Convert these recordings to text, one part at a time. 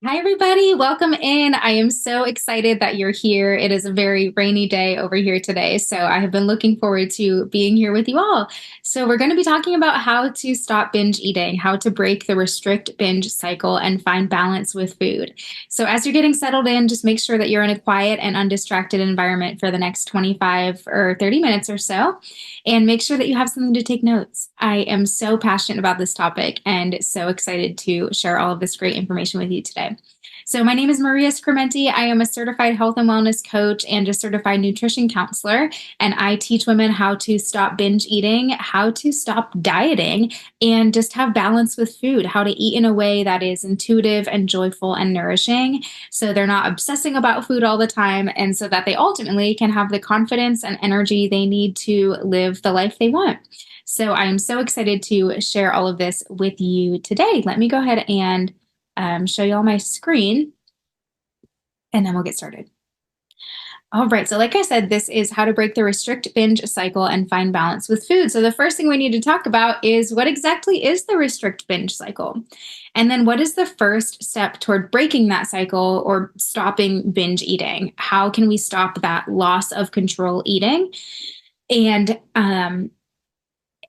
Hi, everybody. Welcome in. I am so excited that you're here. It is a very rainy day over here today. So I have been looking forward to being here with you all. So we're going to be talking about how to stop binge eating, how to break the restrict binge cycle and find balance with food. So as you're getting settled in, just make sure that you're in a quiet and undistracted environment for the next 25 or 30 minutes or so. And make sure that you have something to take notes. I am so passionate about this topic and so excited to share all of this great information with you today. So, my name is Maria Scrementi. I am a certified health and wellness coach and a certified nutrition counselor. And I teach women how to stop binge eating, how to stop dieting, and just have balance with food, how to eat in a way that is intuitive and joyful and nourishing. So, they're not obsessing about food all the time, and so that they ultimately can have the confidence and energy they need to live the life they want. So, I am so excited to share all of this with you today. Let me go ahead and show you all my screen, and then we'll get started. All right, so like I said, this is how to break the restrict binge cycle and find balance with food. So the first thing we need to talk about is what exactly is the restrict binge cycle? And then what is the first step toward breaking that cycle or stopping binge eating? How can we stop that loss of control eating? And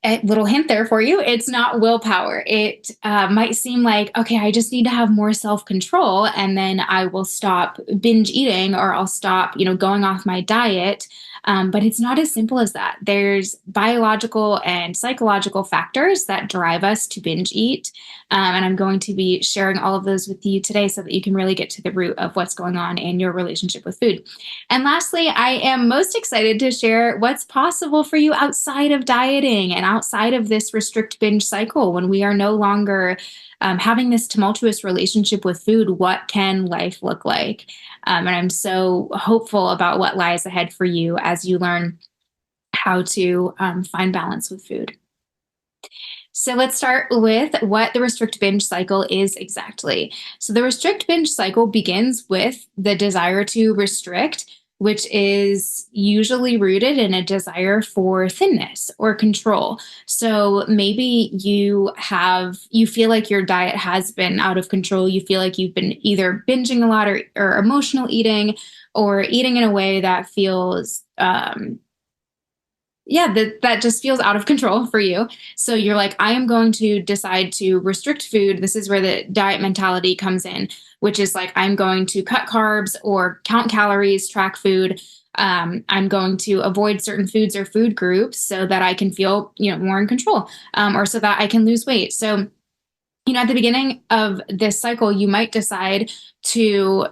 a little hint there for you, it's not willpower. It might seem like, okay, I just need to have more self-control and then I will stop binge eating or I'll stop, going off my diet. But it's not as simple as that. There's biological and psychological factors that drive us to binge eat. And I'm going to be sharing all of those with you today so that you can really get to the root of what's going on in your relationship with food. And lastly, I am most excited to share what's possible for you outside of dieting and outside of this restrict binge cycle when we are no longer having this tumultuous relationship with food. What can life look like? And I'm so hopeful about what lies ahead for you as you learn how to find balance with food. So let's start with what the restrict binge cycle is exactly. So the restrict binge cycle begins with the desire to restrict, which is usually rooted in a desire for thinness or control. So maybe you feel like your diet has been out of control. You feel like you've been either binging a lot or emotional eating or eating in a way that feels that just feels out of control for you. So you're like, I am going to decide to restrict food. This is where the diet mentality comes in, which is like, I'm going to cut carbs or count calories, track food. I'm going to avoid certain foods or food groups so that I can feel, more in control, or so that I can lose weight. So, at the beginning of this cycle, you might decide to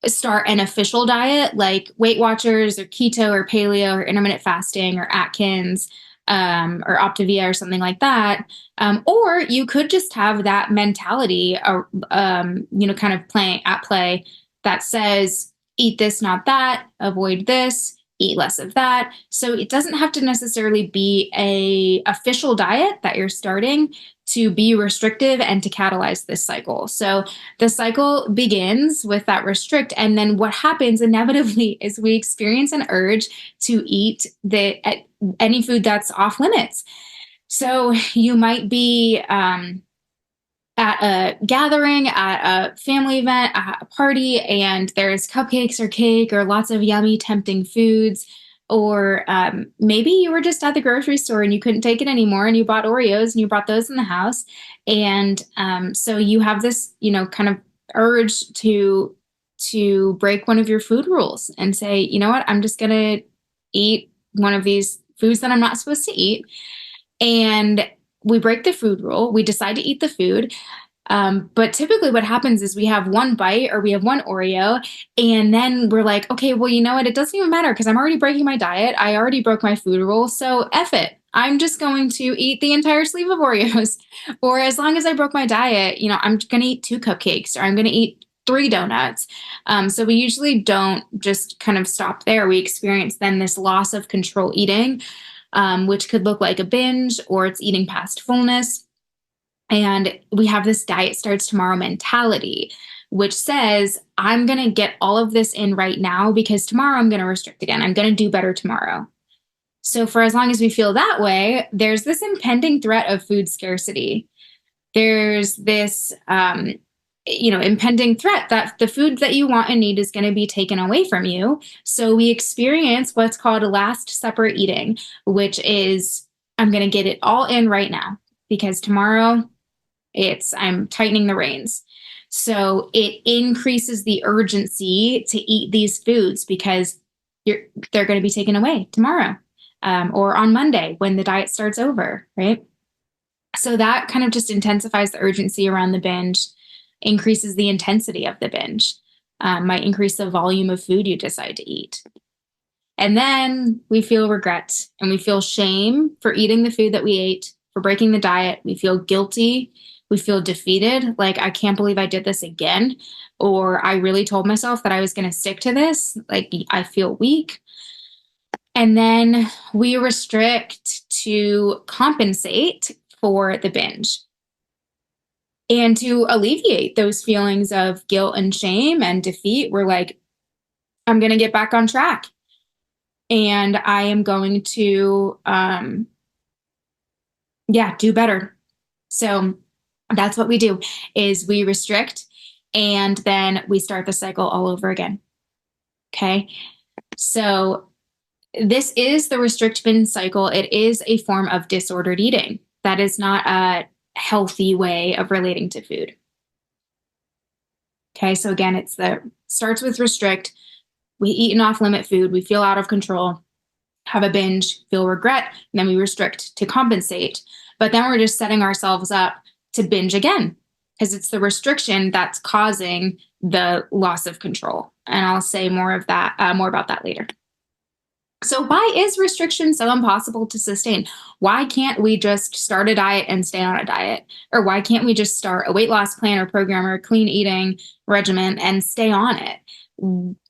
start an official diet like Weight Watchers or keto or paleo or intermittent fasting or Atkins or Optavia or something like that. Or you could just have that mentality, kind of playing at play that says, eat this, not that, avoid this, eat less of that. So it doesn't have to necessarily be a official diet that you're starting to be restrictive and to catalyze this cycle. So the cycle begins with that restrict, and then what happens inevitably is we experience an urge to eat any food that's off limits. So you might be at a gathering, at a family event, at a party, and there's cupcakes or cake or lots of yummy, tempting foods. Or maybe you were just at the grocery store and you couldn't take it anymore and you bought Oreos and you brought those in the house. And so you have this, kind of urge to break one of your food rules and say, you know what, I'm just going to eat one of these foods that I'm not supposed to eat. And we break the food rule. We decide to eat the food. But typically what happens is we have one bite or we have one Oreo, and then we're like, okay, well, you know what? It doesn't even matter because I'm already breaking my diet. I already broke my food rule. So F it. I'm just going to eat the entire sleeve of Oreos. Or as long as I broke my diet, I'm going to eat 2 cupcakes or I'm going to eat 3 donuts. So we usually don't just kind of stop there. We experience then this loss of control eating, which could look like a binge or it's eating past fullness. And we have this diet starts tomorrow mentality, which says, I'm going to get all of this in right now because tomorrow I'm going to restrict again. I'm going to do better tomorrow. So for as long as we feel that way, there's this impending threat of food scarcity. There's this impending threat that the food that you want and need is going to be taken away from you. So we experience what's called last supper eating, which is I'm going to get it all in right now because tomorrow I'm tightening the reins. So it increases the urgency to eat these foods because they're going to be taken away tomorrow, or on Monday when the diet starts over, right? So that kind of just intensifies the urgency around the binge, increases the intensity of the binge, might increase the volume of food you decide to eat. And then we feel regret and we feel shame for eating the food that we ate, for breaking the diet. We feel guilty. We feel defeated. Like, I can't believe I did this again. Or I really told myself that I was going to stick to this. Like, I feel weak. And then we restrict to compensate for the binge and to alleviate those feelings of guilt and shame and defeat. We're like, I'm going to get back on track and I am going to, do better. So that's what we do is we restrict and then we start the cycle all over again. Okay. So this is the restrict binge cycle. It is a form of disordered eating. That is not a healthy way of relating to food. Okay, so again, starts with restrict. We eat an off-limit food. We feel out of control, have a binge, feel regret, and then we restrict to compensate. But then we're just setting ourselves up to binge again because it's the restriction that's causing the loss of control. And I'll say more about that later. So why is restriction so impossible to sustain? Why can't we just start a diet and stay on a diet? Or why can't we just start a weight loss plan or program or a clean eating regimen and stay on it?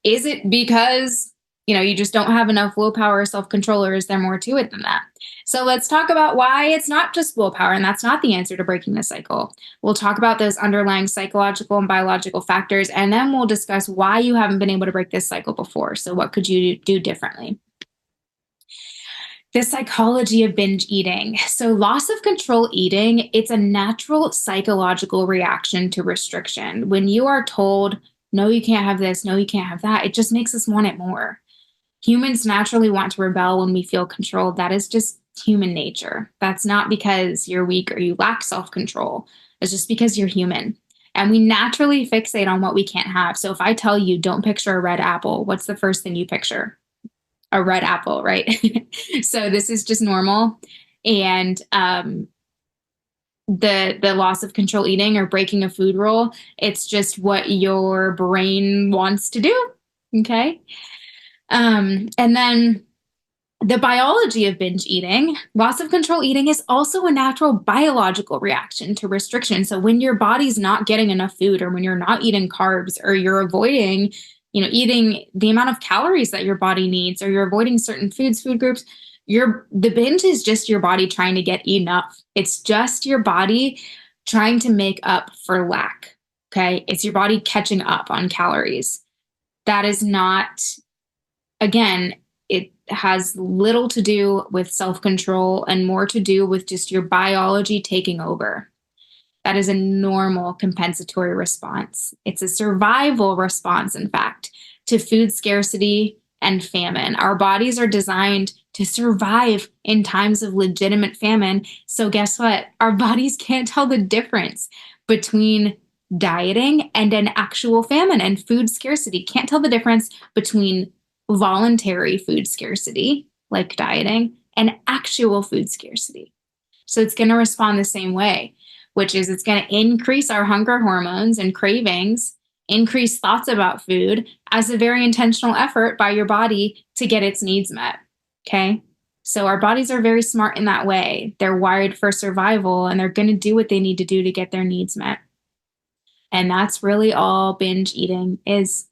Is it because, you just don't have enough willpower or self-control, or is there more to it than that? So let's talk about why it's not just willpower, and that's not the answer to breaking the cycle. We'll talk about those underlying psychological and biological factors, and then we'll discuss why you haven't been able to break this cycle before. So what could you do differently? The psychology of binge eating. So loss of control eating, it's a natural psychological reaction to restriction. When you are told, no, you can't have this, no, you can't have that, it just makes us want it more. Humans naturally want to rebel when we feel controlled. That is just human nature. That's not because you're weak or you lack self-control. It's just because you're human. And we naturally fixate on what we can't have. So if I tell you, don't picture a red apple, what's the first thing you picture? A red apple, right? So this is just normal. And the loss of control eating or breaking a food rule, it's just what your brain wants to do. Okay. And then the biology of binge eating, loss of control eating is also a natural biological reaction to restriction. So when your body's not getting enough food, or when you're not eating carbs, or you're avoiding eating the amount of calories that your body needs, or you're avoiding certain foods, food groups, the binge is just your body trying to get enough. It's just your body trying to make up for lack. Okay. It's your body catching up on calories. That is not, again, it has little to do with self-control and more to do with just your biology taking over. That is a normal compensatory response. It's a survival response, in fact, to food scarcity and famine. Our bodies are designed to survive in times of legitimate famine. So guess what? Our bodies can't tell the difference between dieting and an actual famine and food scarcity. Can't tell the difference between voluntary food scarcity, like dieting, and actual food scarcity. So it's going to respond the same way, which is it's going to increase our hunger hormones and cravings, increase thoughts about food as a very intentional effort by your body to get its needs met. Okay. So our bodies are very smart in that way. They're wired for survival and they're going to do what they need to do to get their needs met. And that's really all binge eating is.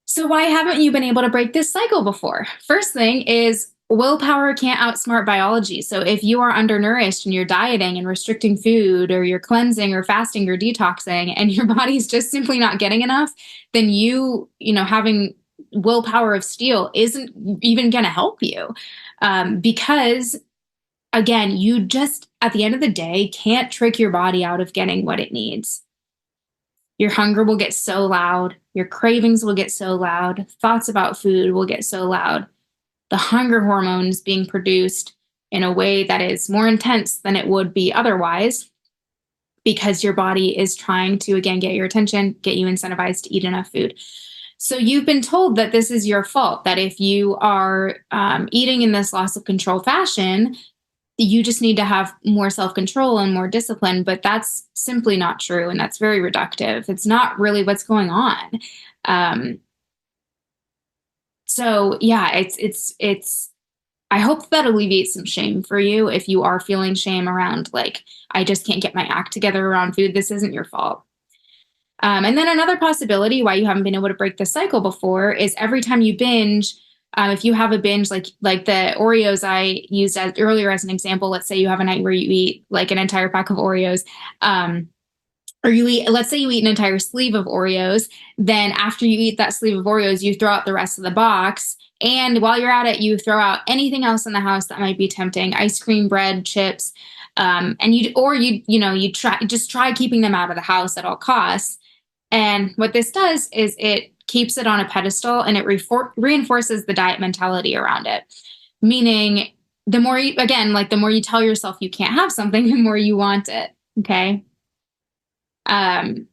So why haven't you been able to break this cycle before? First thing is willpower can't outsmart biology. So if you are undernourished and you're dieting and restricting food, or you're cleansing or fasting or detoxing, and your body's just simply not getting enough, then having willpower of steel isn't even going to help you. Because again, you just at the end of the day, can't trick your body out of getting what it needs. Your hunger will get so loud. Your cravings will get so loud. Thoughts about food will get so loud. The hunger hormones being produced in a way that is more intense than it would be otherwise, because your body is trying to, again, get your attention, get you incentivized to eat enough food. So you've been told that this is your fault, that if you are eating in this loss of control fashion, you just need to have more self-control and more discipline, but that's simply not true, and that's very reductive. It's not really what's going on. Um, so yeah, it's I hope that alleviates some shame for you if you are feeling shame around, like, I just can't get my act together around food. This isn't your fault. And then another possibility why you haven't been able to break the cycle before is every time you binge, if you have a binge, like the Oreos I used earlier as an example, let's say you have a night where you eat like an entire pack of Oreos, or let's say you eat an entire sleeve of Oreos. Then after you eat that sleeve of Oreos, you throw out the rest of the box. And while you're at it, you throw out anything else in the house that might be tempting: ice cream, bread, chips, and you try keeping them out of the house at all costs. And what this does is it keeps it on a pedestal, and it reinforces the diet mentality around it. Meaning, the more you, again, like the more you tell yourself you can't have something, the more you want it. Okay. I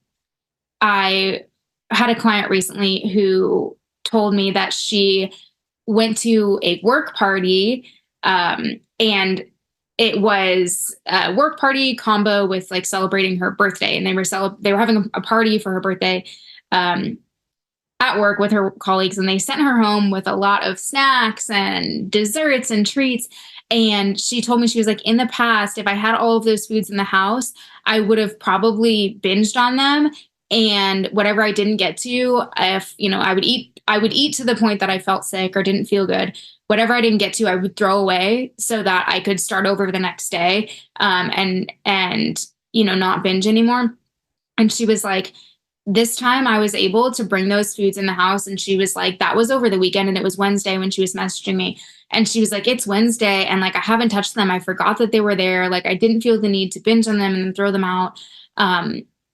had a client recently who told me that she went to a work party, and it was a work party combo with like celebrating her birthday, and they were having a party for her birthday at work with her colleagues, and they sent her home with a lot of snacks and desserts and treats. And she told me, she was like, in the past, if I had all of those foods in the house, I would have probably binged on them. And whatever I didn't get to, if I would eat to the point that I felt sick or didn't feel good. Whatever I didn't get to, I would throw away so that I could start over the next day, and not binge anymore. And she was like, this time I was able to bring those foods in the house. And she was like, that was over the weekend, and it was Wednesday when she was messaging me. And she was like, it's Wednesday, and like I haven't touched them. I forgot that they were there. Like I didn't feel the need to binge on them and then throw them out.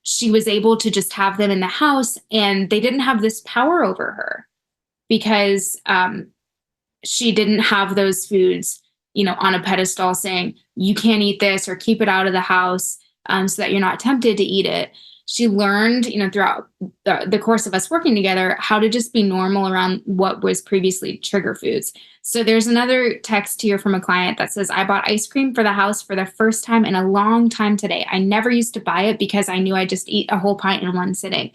She was able to just have them in the house, and they didn't have this power over her because she didn't have those foods, on a pedestal saying, you can't eat this or keep it out of the house, so that you're not tempted to eat it. She learned, throughout the course of us working together, how to just be normal around what was previously trigger foods. So there's another text here from a client that says, I bought ice cream for the house for the first time in a long time today. I never used to buy it because I knew I'd just eat a whole pint in one sitting.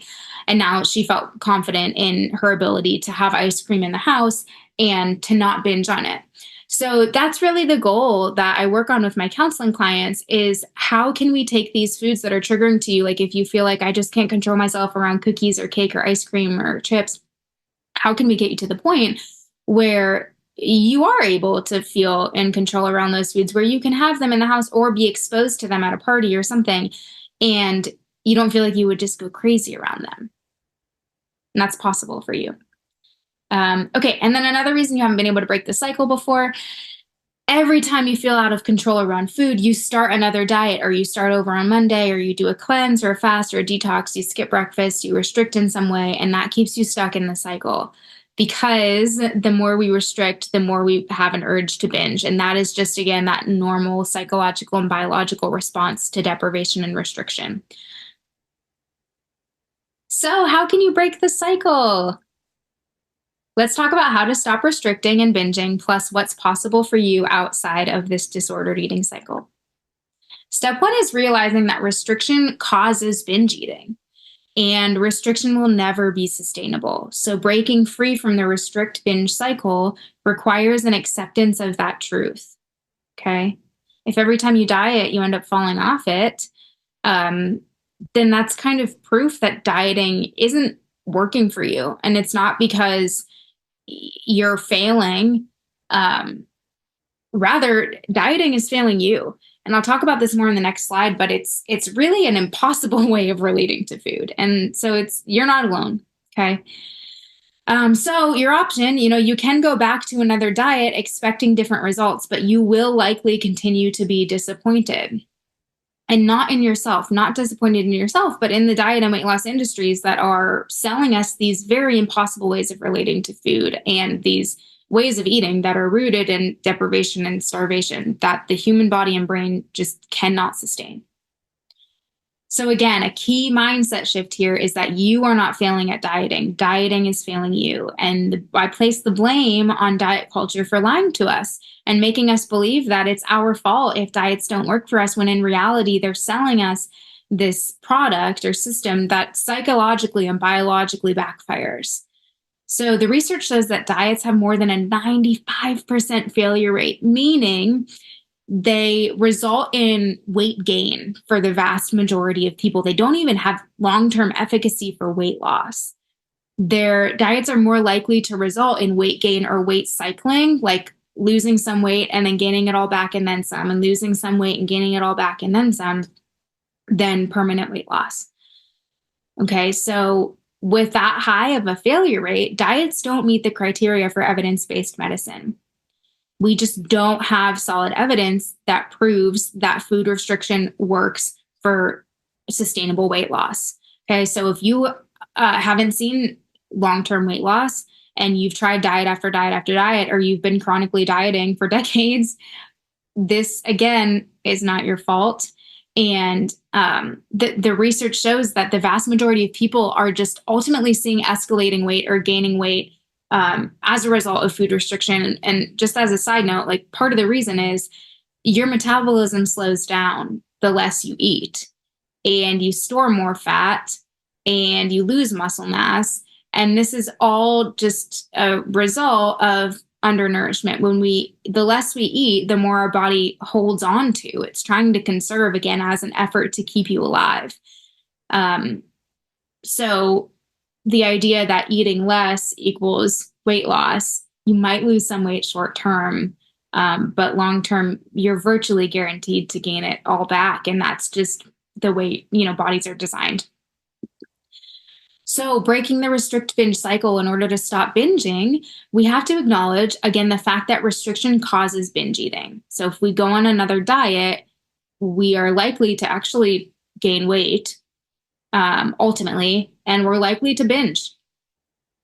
And now she felt confident in her ability to have ice cream in the house and to not binge on it. So that's really the goal that I work on with my counseling clients, is how can we take these foods that are triggering to you? Like if you feel like I just can't control myself around cookies or cake or ice cream or chips, how can we get you to the point where you are able to feel in control around those foods, where you can have them in the house or be exposed to them at a party or something, and you don't feel like you would just go crazy around them? And that's possible for you. Okay, and then another reason you haven't been able to break the cycle before: every time you feel out of control around food, you start another diet, or you start over on Monday, or you do a cleanse or a fast or a detox, you skip breakfast, you restrict in some way, and that keeps you stuck in the cycle. Because the more we restrict, the more we have an urge to binge. And that is just, again, that normal psychological and biological response to deprivation and restriction. So how can you break the cycle? Let's talk about how to stop restricting and binging, plus what's possible for you outside of this disordered eating cycle. Step one is realizing that restriction causes binge eating, and restriction will never be sustainable. So breaking free from the restrict binge cycle requires an acceptance of that truth. Okay? If every time you diet, you end up falling off it, then that's kind of proof that dieting isn't working for you. And it's not because you're failing. Rather, dieting is failing you. And I'll talk about this more in the next slide, but it's really an impossible way of relating to food. And so you're not alone. Okay. So your option, you can go back to another diet expecting different results, but you will likely continue to be disappointed. And not in yourself, not disappointed in yourself, but in the diet and weight loss industries that are selling us these very impossible ways of relating to food and these ways of eating that are rooted in deprivation and starvation that the human body and brain just cannot sustain. So, again, a key mindset shift here is that you are not failing at dieting. Dieting is failing you. And I place the blame on diet culture for lying to us and making us believe that it's our fault if diets don't work for us, when in reality, they're selling us this product or system that psychologically and biologically backfires. So, the research shows that diets have more than a 95% failure rate, meaning they result in weight gain for the vast majority of people. They don't even have long-term efficacy for weight loss. Their diets are more likely to result in weight gain or weight cycling, like losing some weight and then gaining it all back and then some, and losing some weight and gaining it all back and then some, than permanent weight loss. Okay, so with that high of a failure rate, diets don't meet the criteria for evidence-based medicine. We just don't have solid evidence that proves that food restriction works for sustainable weight loss. Okay, so if you haven't seen long term weight loss and you've tried diet after diet after diet, or you've been chronically dieting for decades, this again is not your fault. And the research shows that the vast majority of people are just ultimately seeing escalating weight or gaining weight as a result of food restriction. And just as a side note, like, part of the reason is your metabolism slows down the less you eat, and you store more fat and you lose muscle mass. And this is all just a result of undernourishment. The less we eat, the more our body holds on to. It's trying to conserve, again, as an effort to keep you alive. So the idea that eating less equals weight loss, you might lose some weight short term, but long term, you're virtually guaranteed to gain it all back. And that's just the way, bodies are designed. So, breaking the restrict binge cycle, in order to stop binging, we have to acknowledge, again, the fact that restriction causes binge eating. So, if we go on another diet, we are likely to actually gain weight, ultimately, and we're likely to binge.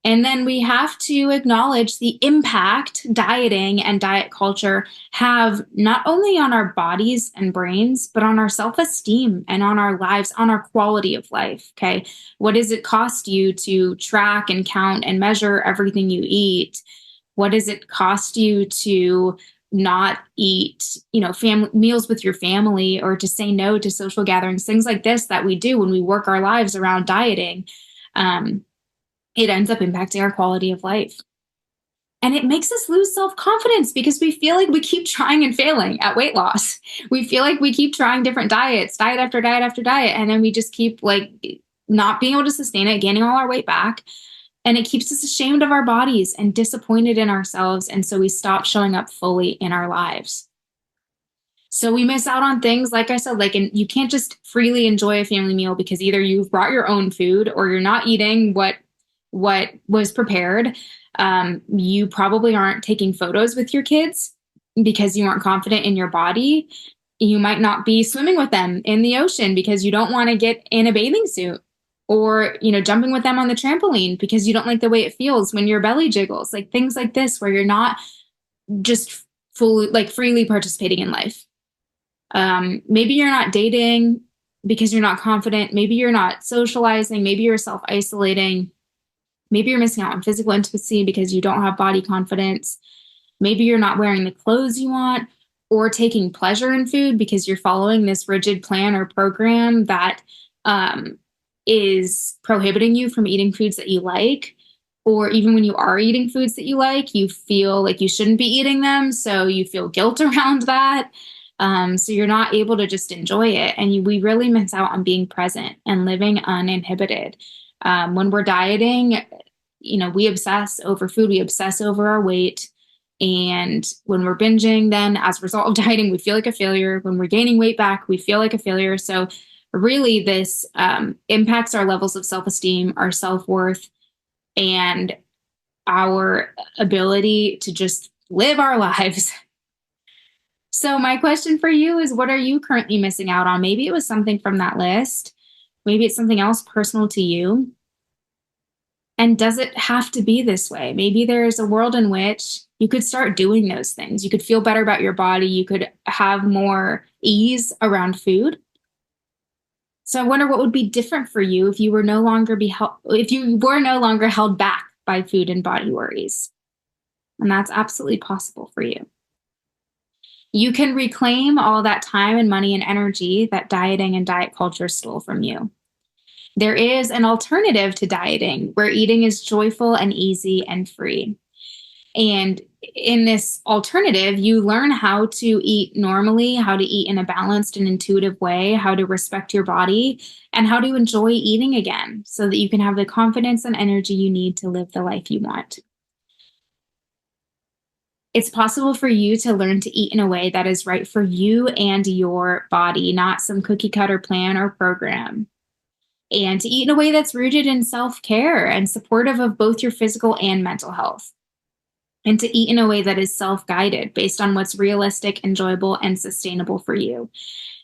And then we have to acknowledge the impact dieting and diet culture have not only on our bodies and brains, but on our self-esteem and on our lives, on our quality of life. Okay. What does it cost you to track and count and measure everything you eat? What does it cost you to not eat, family meals with your family, or to say no to social gatherings, things like this that we do when we work our lives around dieting? It ends up impacting our quality of life. And it makes us lose self-confidence because we feel like we keep trying and failing at weight loss. We feel like we keep trying different diets, diet after diet after diet, and then we just keep not being able to sustain it, gaining all our weight back. And it keeps us ashamed of our bodies and disappointed in ourselves. And so we stop showing up fully in our lives. So we miss out on things, like I said, and you can't just freely enjoy a family meal because either you've brought your own food or you're not eating what was prepared. You probably aren't taking photos with your kids because you aren't confident in your body. You might not be swimming with them in the ocean because you don't want to get in a bathing suit, or, jumping with them on the trampoline because you don't like the way it feels when your belly jiggles, like things like this, where you're not just fully, freely participating in life. Maybe you're not dating because you're not confident. Maybe you're not socializing. Maybe you're self-isolating. Maybe you're missing out on physical intimacy because you don't have body confidence. Maybe you're not wearing the clothes you want, or taking pleasure in food because you're following this rigid plan or program that is prohibiting you from eating foods that you like. Or even when you are eating foods that you like, you feel like you shouldn't be eating them. So you feel guilt around that. So you're not able to just enjoy it. And we really miss out on being present and living uninhibited. When we're dieting, we obsess over food, we obsess over our weight. And when we're binging, then as a result of dieting, we feel like a failure. When we're gaining weight back, we feel like a failure. So really this impacts our levels of self-esteem, our self-worth. And our ability to just live our lives. So, my question for you is, what are you currently missing out on? Maybe it was something from that list. Maybe it's something else personal to you. And does it have to be this way? Maybe there's a world in which you could start doing those things. You could feel better about your body. You could have more ease around food. So I wonder what would be different for you if you were no longer if you were no longer held back by food and body worries. And that's absolutely possible for you. You can reclaim all that time and money and energy that dieting and diet culture stole from you. There is an alternative to dieting where eating is joyful and easy and free. And in this alternative, you learn how to eat normally, how to eat in a balanced and intuitive way, how to respect your body, and how to enjoy eating again so that you can have the confidence and energy you need to live the life you want. It's possible for you to learn to eat in a way that is right for you and your body, not some cookie cutter plan or program. And to eat in a way that's rooted in self care and supportive of both your physical and mental health. And to eat in a way that is self guided based on what's realistic, enjoyable, and sustainable for you.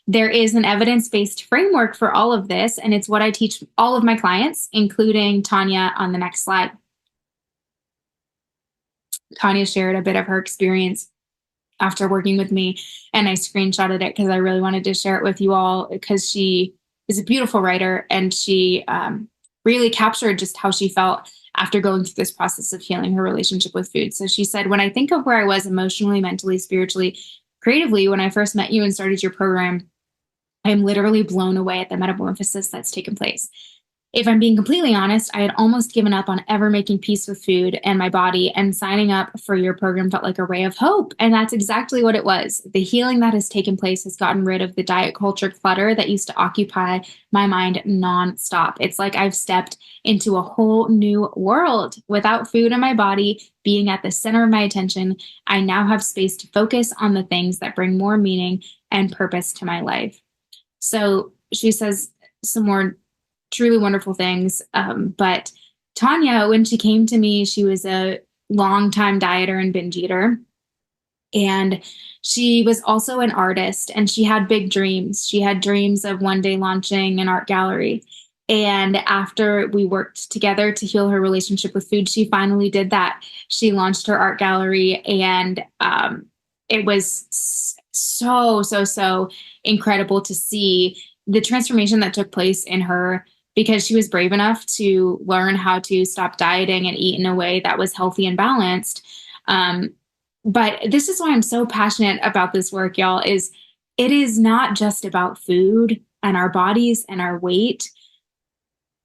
There is an evidence based framework for all of this, and it's what I teach all of my clients, including Tanya on the next slide. Tanya shared a bit of her experience after working with me, and I screenshotted it because I really wanted to share it with you all because she is a beautiful writer, and she really captured just how she felt after going through this process of healing her relationship with food. So she said, when I think of where I was emotionally, mentally, spiritually, creatively, when I first met you and started your program, I am literally blown away at the metamorphosis that's taken place. If I'm being completely honest, I had almost given up on ever making peace with food and my body, and signing up for your program felt like a ray of hope. And that's exactly what it was. The healing that has taken place has gotten rid of the diet culture clutter that used to occupy my mind nonstop. It's like I've stepped into a whole new world. Without food in my body being at the center of my attention, I now have space to focus on the things that bring more meaning and purpose to my life. So she says some more truly wonderful things. But Tanya, when she came to me, she was a longtime dieter and binge eater. And she was also an artist, and she had big dreams. She had dreams of one day launching an art gallery. And after we worked together to heal her relationship with food, she finally did that. She launched her art gallery, and it was so incredible to see the transformation that took place in her, because she was brave enough to learn how to stop dieting and eat in a way that was healthy and balanced. But this is why I'm so passionate about this work, y'all, is it is not just about food and our bodies and our weight.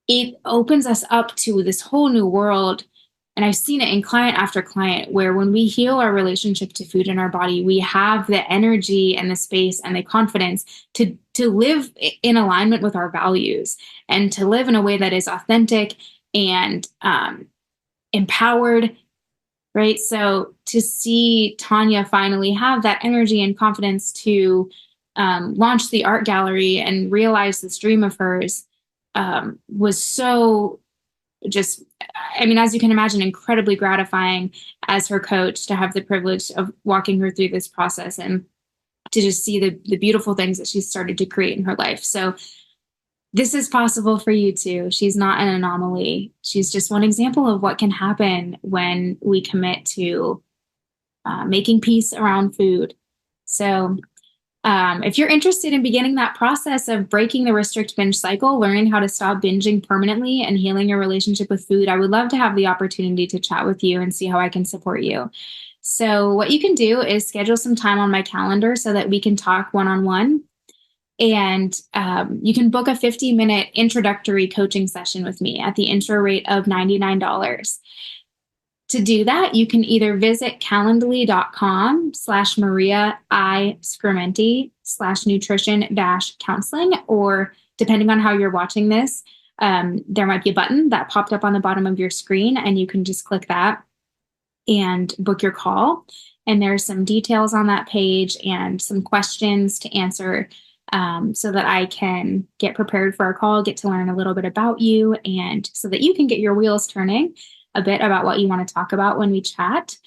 It opens us up to this whole new world. And I've seen it in client after client, where when we heal our relationship to food in our body, we have the energy and the space and the confidence to live in alignment with our values and to live in a way that is authentic and empowered, right? So to see Tanya finally have that energy and confidence to launch the art gallery and realize this dream of hers was so just, I mean, as you can imagine, incredibly gratifying as her coach to have the privilege of walking her through this process and to just see the beautiful things that she's started to create in her life. So this is possible for you too. She's not an anomaly. She's just one example of what can happen when we commit to making peace around food. So if you're interested in beginning that process of breaking the restrict binge cycle, learning how to stop binging permanently and healing your relationship with food, I would love to have the opportunity to chat with you and see how I can support you. So what you can do is schedule some time on my calendar so that we can talk one-on-one. And you can book a 50-minute introductory coaching session with me at the intro rate of $99. To do that, you can either visit calendly.com/Maria I Scrimenti/nutrition-counseling, or depending on how you're watching this, there might be a button that popped up on the bottom of your screen, and you can just click that and book your call. And there's some details on that page and some questions to answer so that I can get prepared for our call, get to learn a little bit about you, and so that you can get your wheels turning a bit about what you want to talk about when we chat.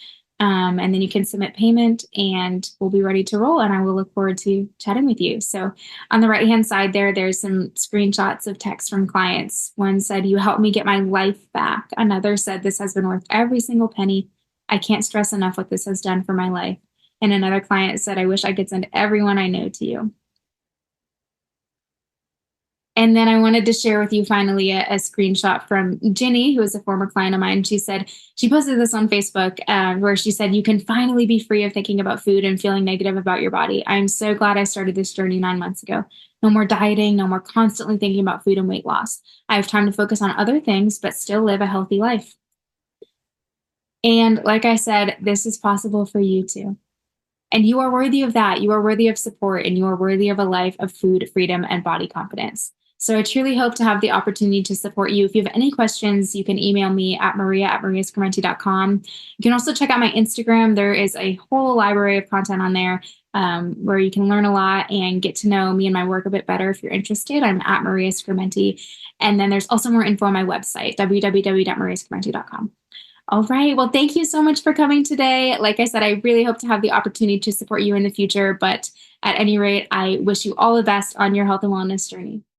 And then you can submit payment and we'll be ready to roll. And I will look forward to chatting with you. So, on the right hand side there, there's some screenshots of text from clients. One said, "You helped me get my life back." Another said, "This has been worth every single penny. I can't stress enough what this has done for my life." And another client said, "I wish I could send everyone I know to you." And then I wanted to share with you finally a screenshot from Ginny, who is a former client of mine. She said she posted this on Facebook where she said, "You can finally be free of thinking about food and feeling negative about your body. I'm so glad I started this journey 9 months ago. No more dieting, no more constantly thinking about food and weight loss. I have time to focus on other things, but still live a healthy life." And like I said, this is possible for you too. And you are worthy of that. You are worthy of support and you are worthy of a life of food freedom and body confidence. So I truly hope to have the opportunity to support you. If you have any questions, you can email me at maria@mariascrementi.com. You can also check out my Instagram. There is a whole library of content on there where you can learn a lot and get to know me and my work a bit better if you're interested. I'm at Maria Scrementi. And then there's also more info on my website, www.mariascrementi.com. All right. Well, thank you so much for coming today. Like I said, I really hope to have the opportunity to support you in the future. But at any rate, I wish you all the best on your health and wellness journey.